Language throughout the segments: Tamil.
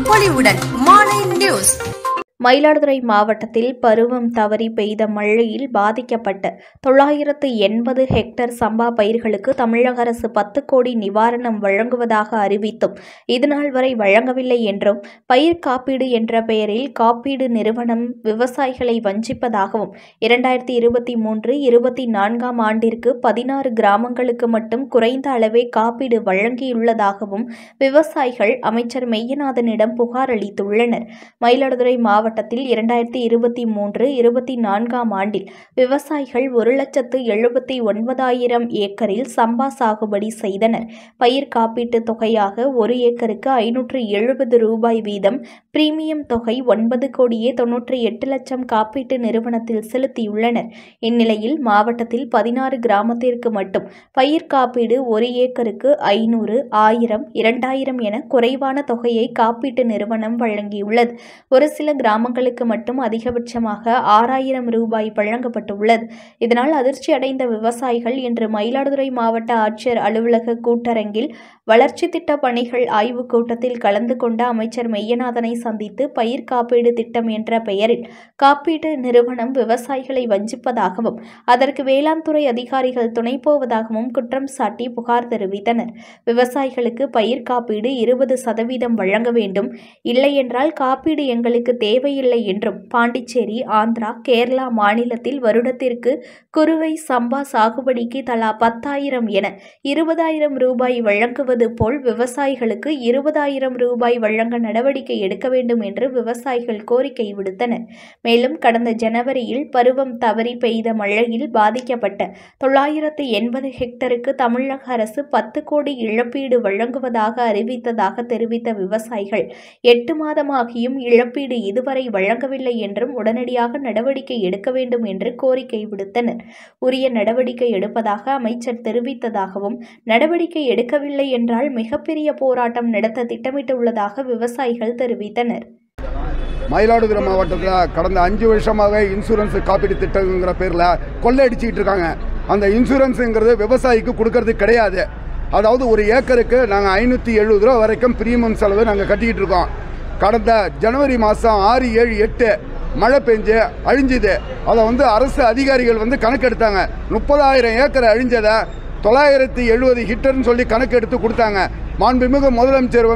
பொலிவுடன் மாலை நியூஸ். மயிலாடுதுறை மாவட்டத்தில் பருவம் தவறி பெய்த மழையில் பாதிக்கப்பட்ட 980 ஹெக்டேர் சம்பா பயிர்களுக்கு தமிழக அரசு 10 கோடி நிவாரணம் வழங்குவதாக அறிவித்தும் இதுநாள் வரை வழங்கவில்லை என்றும், பயிர் காப்பீடு என்ற பெயரில் காப்பீடு நிறுவனம் விவசாயிகளை வஞ்சிப்பதாகவும், 2023-24 ஆண்டிற்கு 16 கிராமங்களுக்கு மட்டும் குறைந்த அளவே காப்பீடு வழங்கியுள்ளதாகவும் விவசாயிகள் அமைச்சர் மெய்யநாதனிடம் புகார் அளித்துள்ளனர். மயிலாடுதுறை மாவட்டத்தில் 2023-24 ஆண்டில் விவசாயிகள் 1,79,000 ஏக்கரில் சம்பா சாகுபடி செய்தனர். பயிர் காப்பீட்டு தொகையாக ஒரு ஏக்கருக்கு ரூபாய் 570 வீதம் பிரீமியம் தொகை 9,98,00,000 காப்பீட்டு நிறுவனத்தில் செலுத்தியுள்ளனர். இந்நிலையில் மாவட்டத்தில் 16 கிராமத்திற்கு மட்டும் பயிர் காப்பீடு ஒரு ஏக்கருக்கு 500, 1000, 2000 என குறைவான தொகையை காப்பீட்டு நிறுவனம் வழங்கியுள்ளது. ஒரு சில கிராமங்களுக்கு மட்டும் அதிகபட்சமாக 6,000 ரூபாய் வழங்கப்பட்டுள்ளது. இதனால் அதிர்ச்சி அடைந்த விவசாயிகள் இன்று மயிலாடுதுறை மாவட்ட ஆட்சியர் அலுவலக கூட்டரங்கில் வளர்ச்சி திட்ட பணிகள் ஆய்வுக் கூட்டத்தில் கலந்து கொண்ட அமைச்சர் மெய்யநாதனை சந்தித்து பயிர் காப்பீடு திட்டம் என்ற பெயரில் காப்பீடு நிறுவனம் விவசாயிகளை வஞ்சிப்பதாகவும், அதற்கு வேளாண் துறை அதிகாரிகள் துணை போவதாகவும் குற்றம் சாட்டி புகார் தெரிவித்தனர். விவசாயிகளுக்கு பயிர் காப்பீடு 20% வழங்க வேண்டும், இல்லையென்றால் காப்பீடு எங்களுக்கு தேவையில்லை என்றும், பாண்டிச்சேரி, ஆந்திரா, கேரளா மாநிலத்தில் வருடத்திற்கு குறுவை சம்பா சாகுபடிக்கு தலா 10,000 என 20,000 ரூபாய் வழங்குவது போல் விவசாயிகளுக்கு 20,000 ரூபாய் வழங்க நடவடிக்கை எடுக்க வேண்டும் என்று விவசாயிகள் கோரிக்கை விடுத்தனர். மேலும் கடந்த ஜனவரியில் பருவம் தவறி பெய்த மழையில் பாதிக்கப்பட்ட 980 ஹெக்டருக்கு தமிழக அரசு 10 கோடி இழப்பீடு வழங்குவதாக அறிவித்ததாக தெரிவித்த விவசாயிகள் 8 மாதமாகியும் இழப்பீடு இதுவரை வழங்கவில்லை என்றும், உடனடியாக நடவடிக்கை எடுக்க வேண்டும் என்று கோரிக்கை விடுத்தனர். உரிய நடவடிக்கை எடுப்பதாக அமைச்சர் தெரிவித்ததாகவும், நடவடிக்கை எடுக்கவில்லை என்றால் மிகப்பெரிய போராட்டம் நடத்த திட்டமிட்டுள்ளதாக விவசாயிகள் தெரிவித்தனர். மயிலாடுதுறை மாவட்டத்தில் கடந்த 5 வருஷமாக இன்சூரன்ஸ் காப்பீடு திட்டங்கிற பேரில் கொள்ளையடிச்சிக்கிட்டு இருக்காங்க. அந்த இன்சூரன்ஸுங்கிறது விவசாயிக்கு கொடுக்கறது கிடையாது. அதாவது ஒரு ஏக்கருக்கு நாங்கள் 570 ரூபா வரைக்கும் பிரீமியம் செலவு நாங்கள் கட்டிக்கிட்டு இருக்கோம். கடந்த ஜனவரி மாதம் 6, 7, 8 மழை பெஞ்சு அழிஞ்சுது. அதை அரசு அதிகாரிகள் கணக்கெடுத்தாங்க. 30,000 ஏக்கர் அழிஞ்சதை 970 ஹெக்டர்னு சொல்லி கணக்கெடுத்து கொடுத்தாங்க. மாண்புமிகு முதலமைச்சர்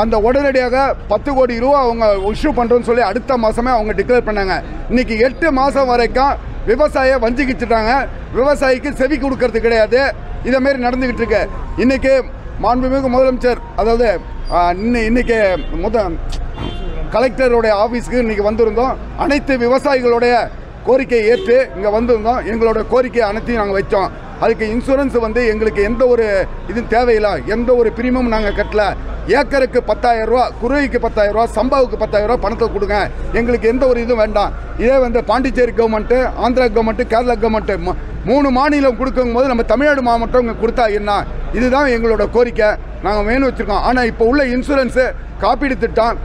அந்த உடனடியாக 10 கோடி ரூபா அவங்க இஷ்யூ பண்ணுறோன்னு சொல்லி அடுத்த மாதமே அவங்க டிக்ளேர் பண்ணாங்க. இன்றைக்கி 8 மாதம் வரைக்கும் விவசாயியை வஞ்சிக்கிச்சுட்டாங்க. விவசாயிக்கு செவி கொடுக்கறது கிடையாது. இதேமாரி நடந்துக்கிட்டு இருக்கு. இன்றைக்கி மாண்புமிகு முதலமைச்சர் அதாவது இன்னைக்கு கலெக்டருடைய ஆஃபீஸுக்கு இன்றைக்கி வந்திருந்தோம். அனைத்து விவசாயிகளுடைய கோரிக்கையை ஏற்று இங்கே வந்திருந்தோம். எங்களோட கோரிக்கை அனைத்தையும் நாங்கள் வச்சோம். அதுக்கு இன்சூரன்ஸ் எங்களுக்கு எந்த ஒரு இதுவும் தேவையில்லை, எந்த ஒரு பிரீமியம் நாங்கள் கட்டல. ஏக்கருக்கு 10,000 ரூபா, குருவிக்கு 10,000 ரூபா, சம்பாவுக்கு 10,000 ரூபா பணத்தை கொடுங்க, எங்களுக்கு எந்த ஒரு இதுவும் வேண்டாம். இதே Pondicherry government, Andhra government, Kerala government 3 மாநிலம் கொடுக்கும் போது நம்ம தமிழ்நாடு மாவட்டம் இங்கே கொடுத்தா என்ன? இதுதான் எங்களோட கோரிக்கை. நாங்கள் வேணும் வச்சுருக்கோம். ஆனால் இப்போ உள்ள இன்சூரன்ஸு காப்பீடு திட்டம்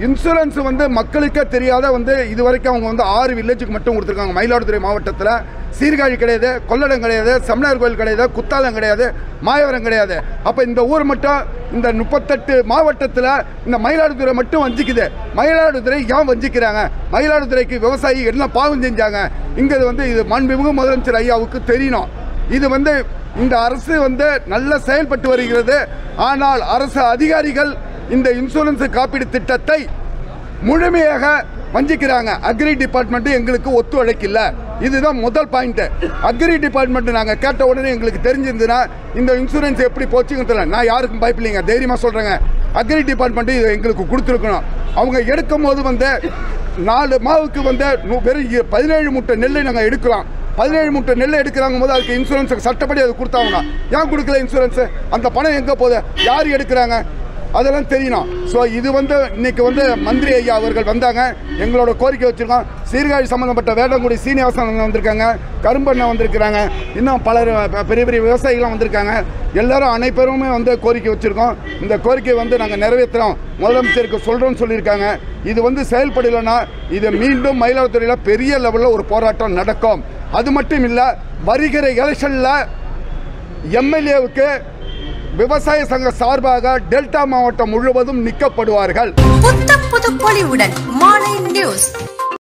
இன்சூரன்ஸ் மக்களுக்கே தெரியாத இது வரைக்கும் அவங்க 6 வில்லேஜுக்கு மட்டும் கொடுத்துருக்காங்க. மயிலாடுதுறை மாவட்டத்தில் சீர்காழி கிடையாது, கொள்ளடம் கிடையாது, செம்மனார் கோயில் கிடையாது, குத்தாலம் கிடையாது, மாயவரம் கிடையாது. அப்போ இந்த ஊர் மட்டும் இந்த 38 மாவட்டத்தில் இந்த மயிலாடுதுறை மட்டும் வஞ்சிக்குது. மயிலாடுதுறை ஏன் வஞ்சிக்கிறாங்க? மயிலாடுதுறைக்கு விவசாயி என்ன பாவம் செஞ்சாங்க? இங்கே இது மாண்புமிகு முதலமைச்சர் ஐயாவுக்கு தெரியணும். இது இந்த அரசு நல்ல செயல்பட்டு வருகிறது. ஆனால் அரசு அதிகாரிகள் இந்த இன்சூரன்ஸ் காப்பீடு திட்டத்தை முழுமையாக வஞ்சிக்கிறாங்க. அக்ரி டிபார்ட்மெண்ட் எங்களுக்கு ஒத்துழைக்கல. இதுதான் முதல் பாயிண்ட். அக்ரி டிபார்ட்மெண்ட் நாங்கள் கேட்ட உடனே எங்களுக்கு தெரிஞ்சிருந்துன்னா இந்த இன்சூரன்ஸ் எப்படி போச்சுன்னு தெரியல. நான் யாருக்கும் பயப்பில்லைங்க, தைரியமாக சொல்கிறேங்க. அக்ரி டிபார்ட்மெண்ட் இது எங்களுக்கு கொடுத்துருக்கணும். அவங்க எடுக்கும் போது 4 மாவுக்கு வெறும் 17 மூட்டை நெல்லை நாங்கள் எடுக்கிறோம். 17 மூட்டை நெல்லை எடுக்கிறாங்க போது அதுக்கு இன்சூரன்ஸ் சட்டப்படி அது கொடுத்தாங்கன்னா ஏன் கொடுக்கல இன்சூரன்ஸு? அந்த பணம் எங்கே போகுது? யார் எடுக்கிறாங்க? அதெல்லாம் தெரியணும். ஸோ இது இன்னைக்கு மந்திரி ஐயா அவர்கள் வந்தாங்க. எங்களோட கோரிக்கை வச்சுருக்கோம். சீர்காழி சம்மந்தப்பட்ட வேடங்குடி சீனிவாசன் வந்திருக்காங்க, கரும்பண்ணை வந்திருக்கிறாங்க, இன்னும் பலர் பெரிய பெரிய விவசாயிகள்லாம் வந்திருக்காங்க. எல்லாரும் அனைப்பெருமே கோரிக்கை வச்சுருக்கோம். இந்த கோரிக்கையை நாங்கள் நிறைவேற்றுறோம், முதலமைச்சருக்கு சொல்கிறோன்னு சொல்லியிருக்காங்க. இது செயல்படலைன்னா இது மீண்டும் மயிலாடுதுறையில் பெரிய லெவலில் ஒரு போராட்டம் நடக்கும். அது மட்டும் இல்லை, வருகிற எலெக்ஷனில் எம்எல்ஏவுக்கு விவசாய சங்க சார்பாக டெல்டா மாவட்டம் முழுவதும் நிற்கப்படுவார்கள். புத்த புது பொலிவுடன் மாலை நியூஸ்.